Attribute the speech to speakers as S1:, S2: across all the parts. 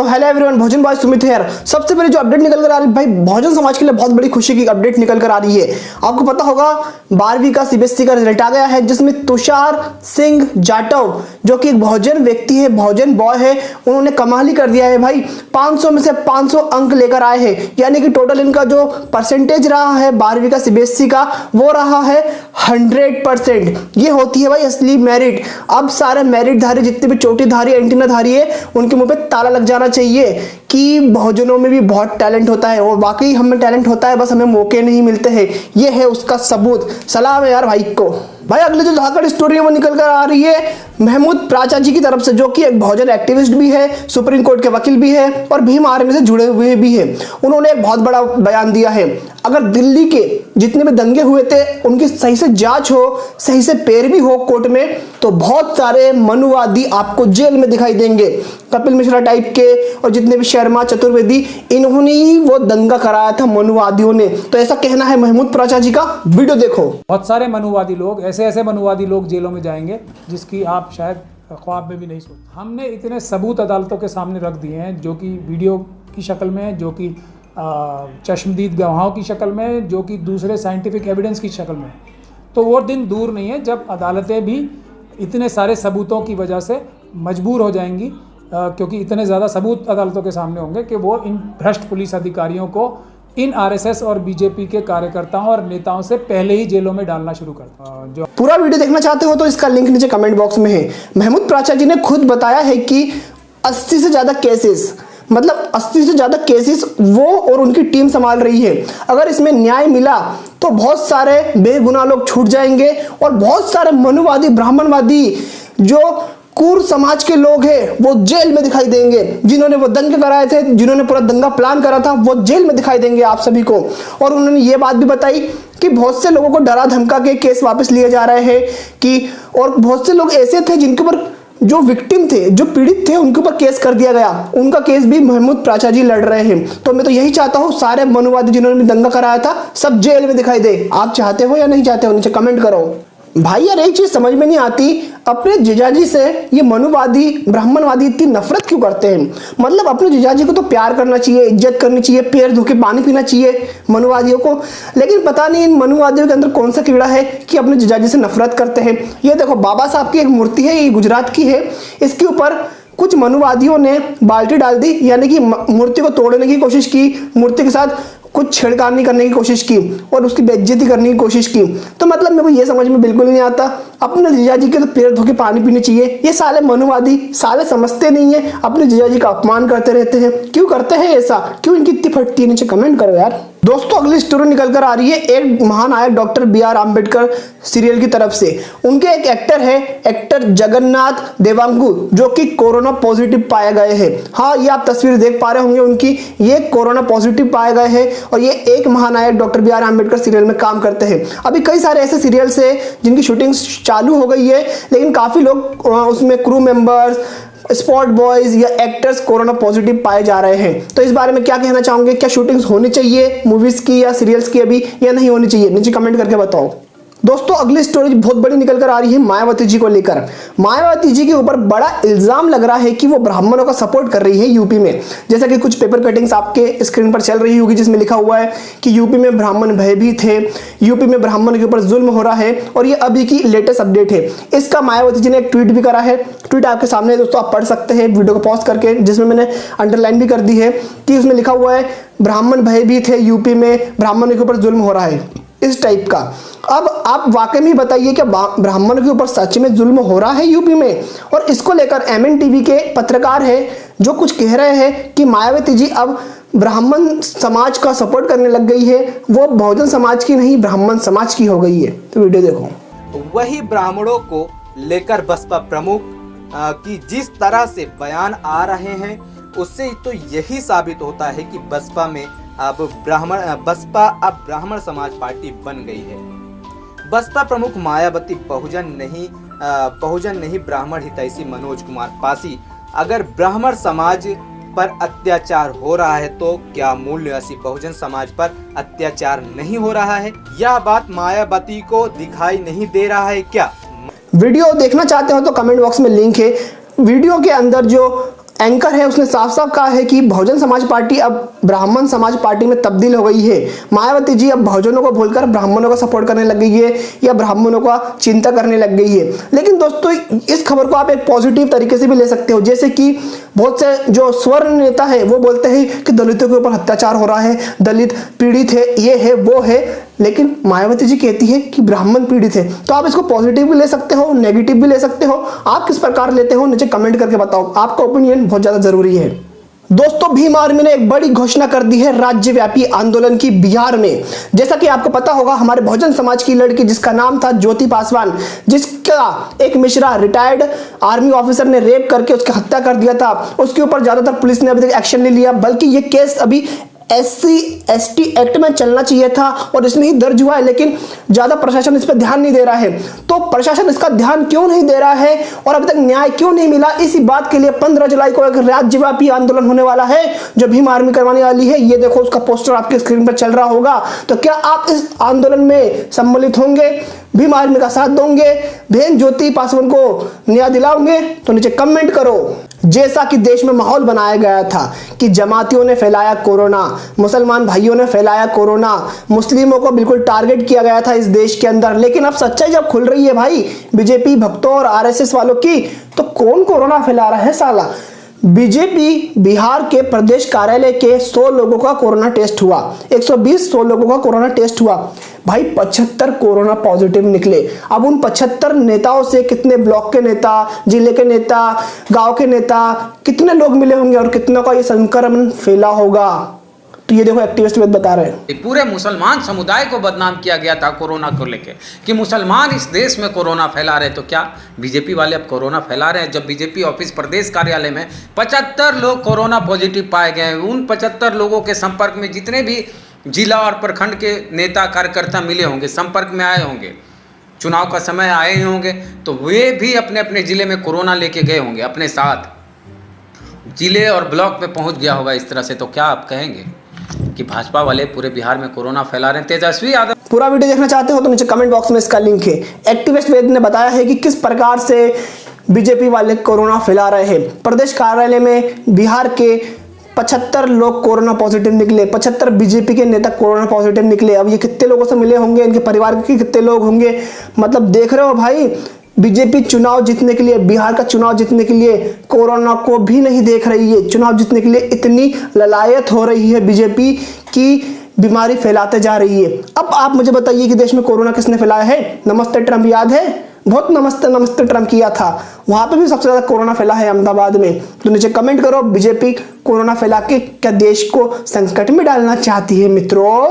S1: Hello everyone, भोजन boy Sumit है। सबसे पहले जो अपडेट निकल कर आ रही है भाई, बहुजन समाज के लिए बहुत बड़ी खुशी की अपडेट निकल कर आ रही है। आपको पता होगा 12वीं का सीबीएसई का रिजल्ट आ गया है, जिसमें तुषार सिंह जाटव जो कि एक बहुजन व्यक्ति है, बहुजन बॉय है, उन्होंने कमाल ही कर दिया है भाई। 500 में से 500 अंक लेकर आए हैं, यानी कि टोटल इनका जो परसेंटेज रहा है 12वीं का सीबीएसई का वो रहा है 100%। ये होती है भाई असली मेरिट। अब सारे मेरिटधारी जितने भी चोटीधारी एंटीनाधारी है उनके मुंह पे ताला लग जाना चाहिए कि बहुजनों में भी बहुत टैलेंट होता है, और वाकई हमें टैलेंट होता है, बस हमें मौके नहीं मिलते हैं। ये है उसका सबूत। सलाम है यार भाई को। भाई अगले जो धाकड़ स्टोरी है वो निकल कर आ रही है महमूद प्राचा जी की तरफ से, जो कि एक बहुजन एक्टिविस्ट भी है, सुप्रीम कोर्ट के वकील भी है और भीम आर्मी से जुड़े हुए भी है। उन्होंने एक बहुत बड़ा बयान दिया है, अगर दिल्ली के जितने भी दंगे हुए थे उनकी सही से जांच हो, सही से पैरवी हो कोर्ट में, तो बहुत सारे मनुवादी आपको जेल में दिखाई देंगे। कपिल मिश्रा टाइप के और जितने भी शर्मा चतुर्वेदी, इन्होंने ही वो दंगा कराया था मनुवादियों ने। तो ऐसा कहना है महमूद प्राचा जी का। वीडियो देखो।
S2: बहुत सारे मनुवादी लोग, ऐसे मनुवादी लोग जेलों में जाएंगे जिसकी आप शायद ख्वाब में भी नहीं सोच। हमने इतने सबूत अदालतों के सामने रख दिए हैं, जो कि वीडियो की शक्ल में, जो कि चश्मदीद गवाहों की शक्ल में, जो कि दूसरे साइंटिफिक एविडेंस की शक्ल में। तो वो दिन दूर नहीं है जब अदालतें भी इतने सारे सबूतों की वजह से मजबूर हो जाएंगी, क्योंकि इतने ज़्यादा सबूत अदालतों के सामने होंगे कि वो इन भ्रष्ट पुलिस अधिकारियों को इन आरएसएस और बीजेपी के कार्यकर्ताओं और नेताओं से पहले ही जेलों में डालना शुरू करता। जो
S1: पूरा वीडियो देखना चाहते हो तो इसका लिंक नीचे कमेंट बॉक्स में है। महमूद प्राचा जी ने खुद बताया है कि 80 से ज़्यादा केसेस, मतलब 80 से ज़्यादा केसेस वो और उनकी टीम संभाल रही है। अगर इसमें न्याय मिला तो बहुत सारे बेगुनाह लोग छूट जाएंगे और बहुत सारे मनुवादी ब्राह्मणवादी जो कूर समाज के लोग हैं वो जेल में दिखाई देंगे। जिन्होंने वो दंगे कराए थे, जिन्होंने पूरा दंगा प्लान करा था, वो जेल में दिखाई देंगे आप सभी को। और उन्होंने ये बात भी बताई कि बहुत से लोगों को डरा धमका के केस वापस लिए जा रहे हैं कि, और बहुत से लोग ऐसे थे जिनके ऊपर, जो विक्टिम थे, जो पीड़ित थे, उनके ऊपर केस कर दिया गया। उनका केस भी महमूद प्राचा जी लड़ रहे हैं। तो मैं तो यही चाहता हूँ सारे मनुवादी जिन्होंने दंगा कराया था सब जेल में दिखाई दे। आप चाहते हो या नहीं चाहते हो, नीचे कमेंट करो। भाई यार एक चीज समझ में नहीं आती, अपने जीजाजी से ये मनुवादी ब्राह्मणवादी इतनी नफरत क्यों करते हैं। मतलब अपने जीजाजी को तो प्यार करना चाहिए, इज्जत करनी चाहिए, पैर धो के पानी पीना चाहिए मनुवादियों को, लेकिन पता नहीं इन मनुवादियों के अंदर कौन सा कीड़ा है कि अपने जीजाजी से नफरत करते हैं। ये देखो बाबा साहब की एक मूर्ति है, ये गुजरात की है, इसके ऊपर कुछ मनुवादियों ने बाल्टी डाल दी, यानी कि मूर्ति को तोड़ने की कोशिश की, मूर्ति के साथ कुछ छेड़खानी करने की कोशिश की और उसकी बेइज्जती करने की कोशिश की। तो मतलब मेरे को ये समझ में बिल्कुल नहीं आता, अपने जीजाजी के तो पैर धो के पानी पीने चाहिए। ये साले मनुवादी साले समझते नहीं है, अपने जीजाजी का अपमान करते रहते हैं। क्यों करते हैं ऐसा, क्यों इनकी इतनी फटती है, नीचे कमेंट करो यार। दोस्तों अगली स्टोरी निकल कर आ रही है एक महानायक डॉक्टर BR आम्बेडकर सीरियल की तरफ से। उनके एक एक्टर है, एक्टर जगन्नाथ देवांगु, जो कि कोरोना पॉजिटिव पाए गए हैं। हाँ, ये आप तस्वीर देख पा रहे होंगे उनकी, ये कोरोना पॉजिटिव पाए गए हैं और ये एक महानायक डॉक्टर BR आम्बेडकर सीरियल में काम करते हैं। अभी कई सारे ऐसे सीरियल्स है जिनकी शूटिंग चालू हो गई है, लेकिन काफी लोग उसमें क्रू मेंबर्स, स्पॉट बॉयज या एक्टर्स कोरोना पॉजिटिव पाए जा रहे हैं। तो इस बारे में क्या कहना चाहोगे, क्या शूटिंग्स होनी चाहिए मूवीज की या सीरियल्स की अभी, या नहीं होनी चाहिए, नीचे कमेंट करके बताओ। दोस्तों अगली स्टोरी बहुत बड़ी निकल कर आ रही है मायावती जी को लेकर। मायावती जी के ऊपर बड़ा इल्जाम लग रहा है कि वो ब्राह्मणों का सपोर्ट कर रही है यूपी में। जैसा कि कुछ पेपर कटिंग्स आपके स्क्रीन पर चल रही होगी जिसमें लिखा हुआ है कि यूपी में ब्राह्मण भयभीत है, यूपी में ब्राह्मण के ऊपर जुल्म हो रहा है, और ये अभी की लेटेस्ट अपडेट है। इसका मायावती जी ने एक ट्वीट भी करा है। ट्वीट आपके सामने है दोस्तों, आप पढ़ सकते हैं वीडियो को पॉज करके, जिसमें मैंने अंडरलाइन भी कर दी है कि उसमें लिखा हुआ है ब्राह्मण भयभीत है, यूपी में ब्राह्मणों के ऊपर जुल्म हो रहा है, इस टाइप का। अब आप वाकई में बताइए कि ब्राह्मणों के ऊपर सच में जुल्म हो रहा है यूपी में। और इसको लेकर MN TV के पत्रकार है जो कुछ कह रहे हैं कि मायावती जी अब ब्राह्मण समाज का सपोर्ट करने लग गई है, वो बहुजन समाज की नहीं ब्राह्मण समाज की हो गई है। तो वीडियो देखो।
S3: वही ब्राह्मणों को लेकर बसपा प्रमुख की जिस तरह से बयान आ रहे हैं, उससे तो यही साबित होता है कि बसपा अब ब्राह्मण समाज पार्टी बन गई है। बसपा प्रमुख मायावती बहुजन नहीं ब्राह्मण हितैषी मनोज कुमार पासी, अगर ब्राह्मण समाज पर अत्याचार हो रहा है तो क्या मूल निवासी बहुजन समाज पर अत्याचार नहीं हो रहा है? यह बात मायावती को दिखाई नहीं दे रहा है क्या?
S1: वीडियो देखना चाहते हो तो कमेंट बॉक्स में लिंक है। वीडियो के अंदर जो एंकर है उसने साफ साफ कहा है कि बहुजन समाज पार्टी अब ब्राह्मण समाज पार्टी में तब्दील हो गई है। मायावती जी अब बहुजनों को भूलकर ब्राह्मणों को सपोर्ट करने लग गई है या ब्राह्मणों का चिंता करने लग गई है। लेकिन दोस्तों इस खबर को आप एक पॉजिटिव तरीके से भी ले सकते हो, जैसे कि बहुत से जो स्वर्ण नेता है वो बोलते हैं कि दलितों के ऊपर अत्याचार हो रहा है, दलित पीड़ित है, ये है वो है, लेकिन मायावती जी कहती है कि ब्राह्मण पीड़ित है। तो आप इसको पॉजिटिव भी ले सकते हो, नेगेटिव भी ले सकते हो, आप किस प्रकार लेते हो नीचे कमेंट करके बताओ, आपका ओपिनियन बहुत ज्यादा जरूरी है। दोस्तों भीम आर्मी ने एक बड़ी घोषणा कर दी है राज्यव्यापी आंदोलन की बिहार में। जैसा कि आपको पता होगा हमारे बहुजन समाज की लड़की जिसका नाम था ज्योति पासवान, जिसका एक मिश्रा रिटायर्ड आर्मी ऑफिसर ने रेप करके उसकी हत्या कर दिया था, उसके ऊपर ज्यादातर पुलिस ने अभी तक एक्शन नहीं लिया, बल्कि ये केस अभी SC/ST एक्ट में चलना चाहिए था और इसमें ही दर्ज हुआ है, लेकिन ज्यादा प्रशासन इस पर ध्यान नहीं दे रहा है। तो प्रशासन इसका ध्यान क्यों नहीं दे रहा है और अभी तक न्याय क्यों नहीं मिला, इसी बात के लिए 15 जुलाई को एक राज्यव्यापी आंदोलन होने वाला है जो भीम आर्मी करवाने वाली है। ये देखो उसका पोस्टर आपके स्क्रीन पर चल रहा होगा। तो क्या आप इस आंदोलन में सम्मिलित होंगे, भीम आर्मी का साथ दोगे, बहन ज्योति पासवान को न्याय दिलाओगे? तो नीचे कमेंट करो। जैसा कि देश में माहौल बनाया गया था कि जमातियों ने फैलाया कोरोना, मुसलमान भाइयों ने फैलाया कोरोना, मुस्लिमों को बिल्कुल टारगेट किया गया था इस देश के अंदर, लेकिन अब सच्चाई जब खुल रही है भाई बीजेपी भक्तों और RSS वालों की, तो कौन कोरोना फैला रहा है साला? बीजेपी बिहार के प्रदेश कार्यालय के 100 लोगों का कोरोना टेस्ट हुआ, 120 लोगों का कोरोना टेस्ट हुआ भाई, 75 कोरोना पॉजिटिव निकले। अब उन 75 नेताओं से कितने ब्लॉक के नेता, जिले के नेता, गांव के नेता, कितने लोग मिले होंगे और कितनों का ये संक्रमण फैला होगा? तो ये देखो एक्टिविस्ट बता रहे हैं
S4: पूरे मुसलमान समुदाय को बदनाम किया गया था कोरोना को लेके कि मुसलमान इस देश में कोरोना फैला रहे। तो क्या बीजेपी वाले अब कोरोना फैला रहे हैं? जब बीजेपी ऑफिस प्रदेश कार्यालय में 75 लोग कोरोना पॉजिटिव पाए गए, उन 75 लोगों के संपर्क में जितने भी जिला और प्रखंड के नेता कार्यकर्ता मिले होंगे, संपर्क में आए होंगे, चुनाव का समय आए होंगे, तो वे भी अपने अपने जिले में कोरोना लेके गए होंगे अपने साथ, जिले और ब्लॉक में पहुंच गया होगा इस तरह से। तो क्या आप कहेंगे कि भाजपा वाले पूरे बिहार में कोरोना फैला रहे हैं? तेजस्वी यादव
S1: पूरा वीडियो देखना चाहते हो तो नीचे कमेंट बॉक्स में इसका लिंक है। एक्टिविस्ट वेद ने बताया है कि किस प्रकार से बीजेपी वाले कोरोना फैला रहे हैं। प्रदेश कार्यालय में बिहार के 75 लोग कोरोना पॉजिटिव निकले, 75 बीजेपी के नेता कोरोना पॉजिटिव निकले। अब ये कितने लोगों से मिले होंगे, इनके परिवार के कितने लोग होंगे? मतलब देख रहे हो भाई, बीजेपी चुनाव जीतने के लिए, बिहार का चुनाव जीतने के लिए कोरोना को भी नहीं देख रही है। चुनाव जीतने के लिए इतनी ललायत हो रही है बीजेपी की बीमारी फैलाते जा रही है। अब आप मुझे बताइए कि देश में कोरोना किसने फैलाया है? नमस्ते ट्रंप याद है? बहुत नमस्ते ट्रंप किया था, वहां पे भी सबसे ज्यादा कोरोना फैला है अहमदाबाद में। तो नीचे कमेंट करो, बीजेपी कोरोना फैला के क्या देश को संकट में डालना चाहती है? मित्रों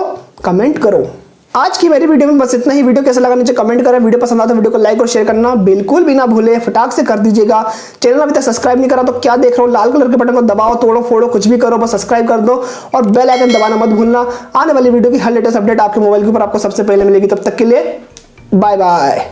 S1: कमेंट करो। आज की मेरी वीडियो में बस इतना ही। वीडियो कैसा लगा नीचे कमेंट करें। वीडियो पसंद आता है वीडियो को लाइक और शेयर करना बिल्कुल भी ना भूले, फटाक से कर दीजिएगा। चैनल अभी तक सब्सक्राइब नहीं करा तो क्या देख रहे हो, लाल कलर के बटन को दबाओ, तोड़ो फोड़ो कुछ भी करो, बस सब्सक्राइब कर दो और बेल आइकन दबाना मत भूलना। आने वाली वीडियो की हर लेटेस्ट अपडेट आपके मोबाइल के ऊपर आपको सबसे पहले मिलेगी। तब तक के लिए बाय बाय।